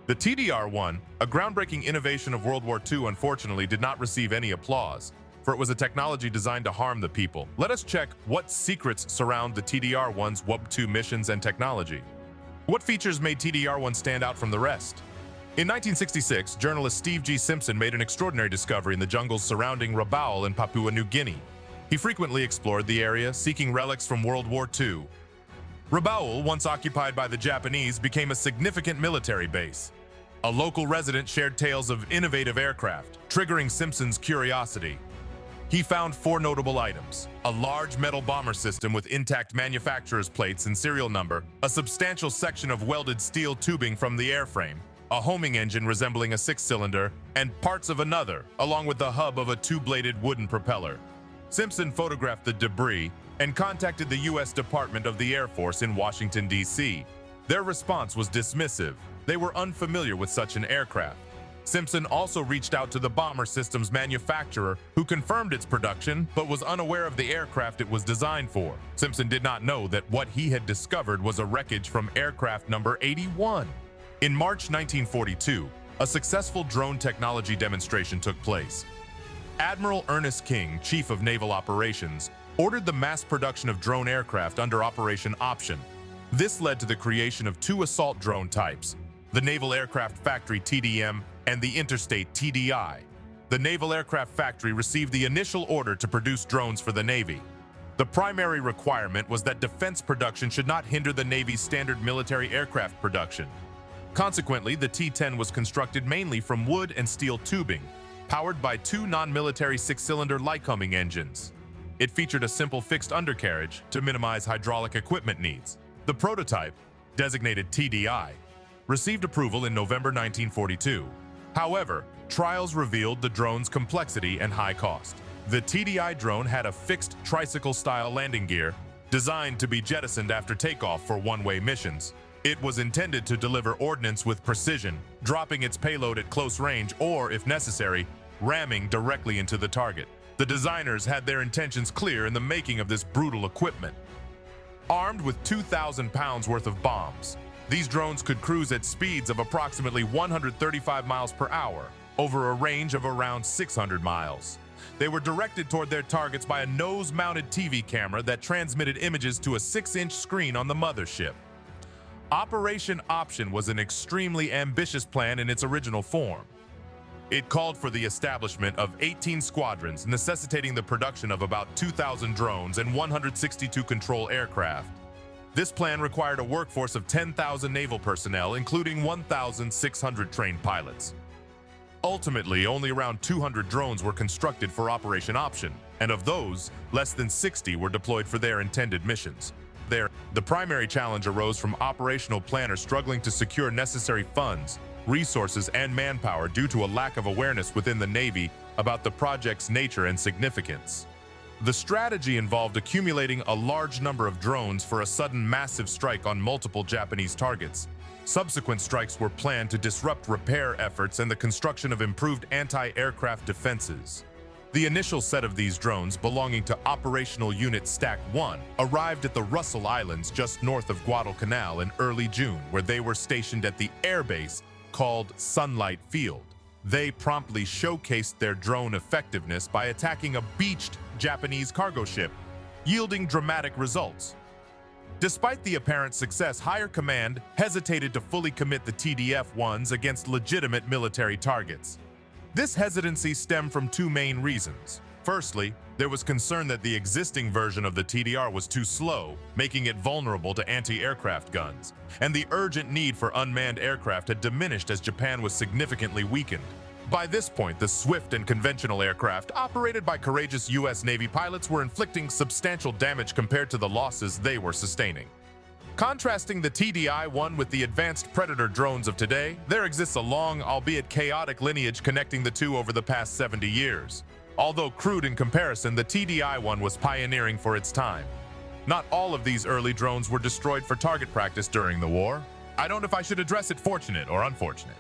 The TDR-1, a groundbreaking innovation of World War II, unfortunately did not receive any applause, for it was a technology designed to harm the people. Let us check what secrets surround the TDR-1's WWII missions and technology. What features made TDR-1 stand out from the rest? In 1966, journalist Steve G. Simpson made an extraordinary discovery in the jungles surrounding WWII in Papua New Guinea. He frequently explored the area, seeking relics from World War II. WWII, once occupied by the Japanese, became a significant military base. A local resident shared tales of innovative aircraft, triggering Simpson's curiosity. He found 4 notable items: a large metal bomber system with intact manufacturer's plates and serial number, a substantial section of welded steel tubing from the airframe, a homing engine resembling a 6-cylinder, and parts of another, along with the hub of a 2-bladed wooden propeller. Simpson photographed the debris and contacted the U.S. Department of the Air Force in Washington, D.C. Their response was dismissive. They were unfamiliar with such an aircraft. Simpson also reached out to the bomber system's manufacturer, who confirmed its production but was unaware of the aircraft it was designed for. Simpson did not know that what he had discovered was a wreckage from aircraft number 81. In March 1942, a successful drone technology demonstration took place. Admiral Ernest King, Chief of Naval Operations, ordered the mass production of drone aircraft under Operation Option. This led to the creation of 2 assault drone types, the Naval Aircraft Factory TDM and the Interstate TDI. The Naval Aircraft Factory received the initial order to produce drones for the Navy. The primary requirement was that defense production should not hinder the Navy's standard military aircraft production. Consequently, the T-10 was constructed mainly from wood and steel tubing, powered by 2 non-military 6-cylinder Lycoming engines. It featured a simple fixed undercarriage to minimize hydraulic equipment needs. The prototype, designated TDI, received approval in November 1942. However, trials revealed the drone's complexity and high cost. The TDI drone had a fixed tricycle-style landing gear designed to be jettisoned after takeoff for one-way missions. It was intended to deliver ordnance with precision, dropping its payload at close range or, if necessary, ramming directly into the target. The designers had their intentions clear in the making of this brutal equipment. Armed with 2,000 pounds worth of bombs, these drones could cruise at speeds of approximately 135 miles per hour over a range of around 600 miles. They were directed toward their targets by a nose-mounted TV camera that transmitted images to a 6-inch screen on the mothership. Operation Option was an extremely ambitious plan in its original form. It called for the establishment of 18 squadrons, necessitating the production of about 2,000 drones and 162 control aircraft. This plan required a workforce of 10,000 naval personnel, including 1,600 trained pilots. Ultimately, only around 200 drones were constructed for Operation Option, and of those, less than 60 were deployed for their intended missions. The primary challenge arose from operational planners struggling to secure necessary funds, resources, and manpower due to a lack of awareness within the Navy about the project's nature and significance. The strategy involved accumulating a large number of drones for a sudden massive strike on multiple Japanese targets. Subsequent strikes were planned to disrupt repair efforts and the construction of improved anti-aircraft defenses. The initial set of these drones, belonging to Operational Unit Stack 1, arrived at the Russell Islands just north of Guadalcanal in early June, where they were stationed at the airbase called Sunlight Field. They promptly showcased their drone effectiveness by attacking a beached Japanese cargo ship, yielding dramatic results. Despite the apparent success, higher command hesitated to fully commit the TDF-1s against legitimate military targets. This hesitancy stemmed from 2 main reasons. Firstly, there was concern that the existing version of the TDR was too slow, making it vulnerable to anti-aircraft guns, and the urgent need for unmanned aircraft had diminished as Japan was significantly weakened. By this point, the swift and conventional aircraft, operated by courageous U.S. Navy pilots, were inflicting substantial damage compared to the losses they were sustaining. Contrasting the TDI-1 with the advanced Predator drones of today, there exists a long, albeit chaotic lineage connecting the two over the past 70 years. Although crude in comparison, the TDI-1 was pioneering for its time. Not all of these early drones were destroyed for target practice during the war. I don't know if I should address it fortunate or unfortunate.